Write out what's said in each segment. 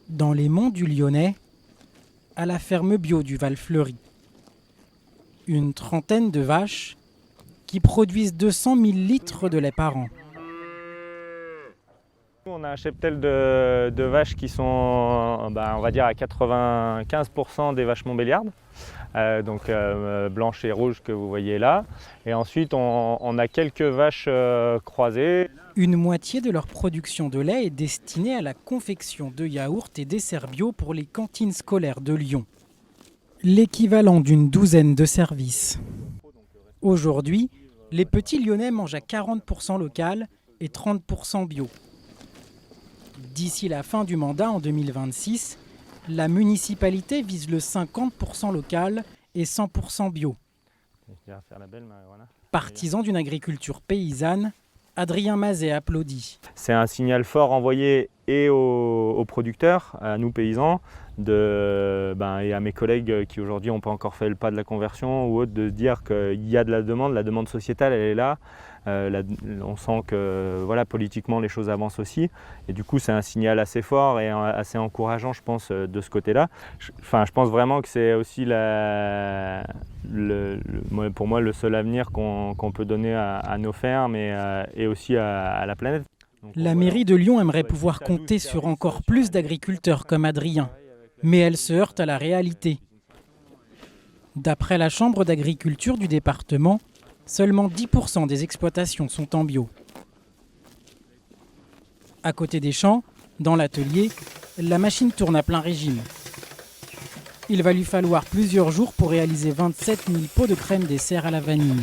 Dans les monts du Lyonnais, à la ferme bio du Val-Fleury. Une trentaine de vaches qui produisent 200 000 litres de lait par an. On a un cheptel de vaches qui sont, on va dire, à 95% des vaches montbéliardes, blanches et rouges que vous voyez là. Et ensuite, on a quelques vaches croisées. Une moitié de leur production de lait est destinée à la confection de yaourts et desserts bio pour les cantines scolaires de Lyon. L'équivalent d'une douzaine de services. Aujourd'hui, les petits Lyonnais mangent à 40% local et 30% bio. D'ici la fin du mandat en 2026, la municipalité vise le 50% local et 100% bio. Partisan d'une agriculture paysanne, Adrien Mazet applaudit. C'est un signal fort envoyé et aux producteurs, à nous paysans, et à mes collègues qui aujourd'hui n'ont pas encore fait le pas de la conversion ou autre, de dire qu'il y a de la demande sociétale, elle est là. On sent que politiquement les choses avancent aussi. Et du coup, c'est un signal assez fort et assez encourageant, je pense, de ce côté-là. Je pense vraiment que c'est aussi pour moi le seul avenir qu'on peut donner à nos fermes et aussi à la planète. La mairie de Lyon aimerait pouvoir compter sur encore plus d'agriculteurs comme Adrien, mais elle se heurte à la réalité. D'après la Chambre d'agriculture du département, seulement 10% des exploitations sont en bio. À côté des champs, dans l'atelier, la machine tourne à plein régime. Il va lui falloir plusieurs jours pour réaliser 27 000 pots de crème dessert à la vanille.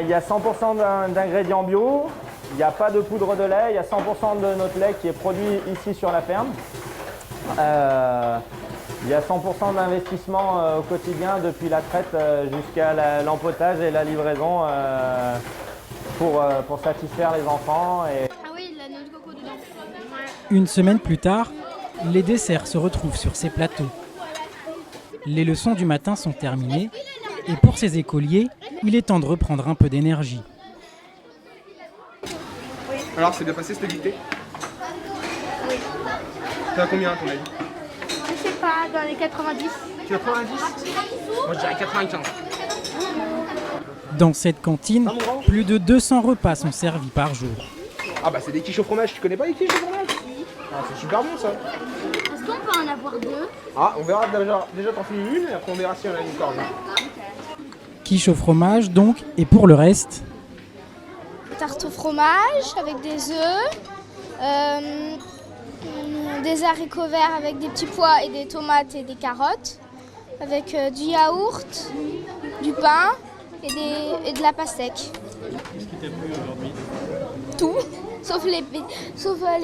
Il y a 100% d'ingrédients bio, il n'y a pas de poudre de lait, il y a 100% de notre lait qui est produit ici sur la ferme. Il y a 100% d'investissement au quotidien depuis la traite jusqu'à l'empotage et la livraison pour satisfaire les enfants. Ah oui, la noix de coco dedans. Une semaine plus tard, les desserts se retrouvent sur ces plateaux. Les leçons du matin sont terminées et pour ces écoliers, il est temps de reprendre un peu d'énergie. Alors, c'est bien passé cette dictée? Oui. T'as combien à ton avis? Je sais pas, dans les 90. 90? Moi je dirais 95. Dans cette cantine, plus de 200 repas sont servis par jour. Ah bah c'est des quiches au fromage, tu connais pas les quiches au fromage? Ah, c'est super bon ça. Est-ce qu'on peut en avoir deux? Ah, on verra déjà t'en finis une et après on verra si on a une corde. Quiche au fromage donc, et pour le reste, Tarte au fromage avec des œufs, des haricots verts avec des petits pois et des tomates et des carottes, avec du yaourt, du pain et de la pastèque. Qu'est-ce qui t'a plu aujourd'hui? Tout, sauf les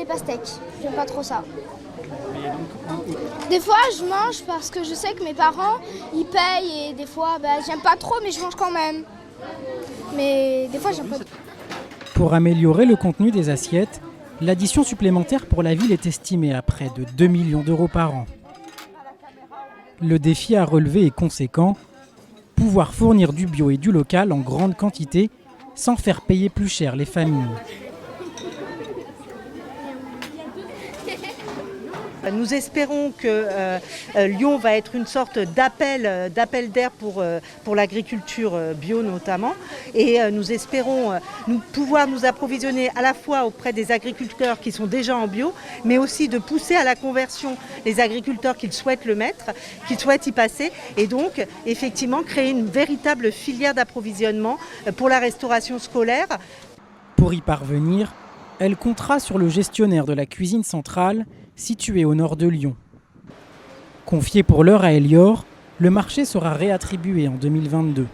pastèques. J'aime pas trop ça. Des fois, je mange parce que je sais que mes parents, ils payent et des fois, j'aime pas trop, mais je mange quand même. Mais des fois, j'aime pas. Pour améliorer le contenu des assiettes, l'addition supplémentaire pour la ville est estimée à près de 2 millions d'euros par an. Le défi à relever est conséquent, pouvoir fournir du bio et du local en grande quantité sans faire payer plus cher les familles. Nous espérons que Lyon va être une sorte d'appel d'air pour l'agriculture bio notamment. Et nous espérons pouvoir nous approvisionner à la fois auprès des agriculteurs qui sont déjà en bio, mais aussi de pousser à la conversion les agriculteurs qui souhaitent le mettre, qui souhaitent y passer. Et donc, effectivement, créer une véritable filière d'approvisionnement pour la restauration scolaire. Pour y parvenir, elle comptera sur le gestionnaire de la cuisine centrale, situé au nord de Lyon. Confié pour l'heure à Elior, le marché sera réattribué en 2022.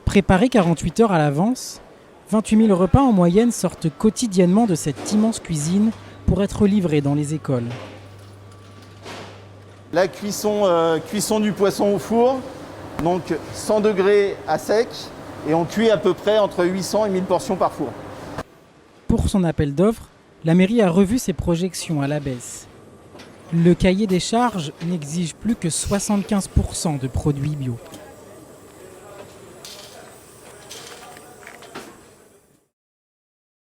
Préparés 48 heures à l'avance, 28 000 repas en moyenne sortent quotidiennement de cette immense cuisine pour être livrés dans les écoles. La cuisson du poisson au four, donc 100 degrés à sec, et on cuit à peu près entre 800 et 1000 portions par four. Pour son appel d'offres, la mairie a revu ses projections à la baisse. Le cahier des charges n'exige plus que 75% de produits bio.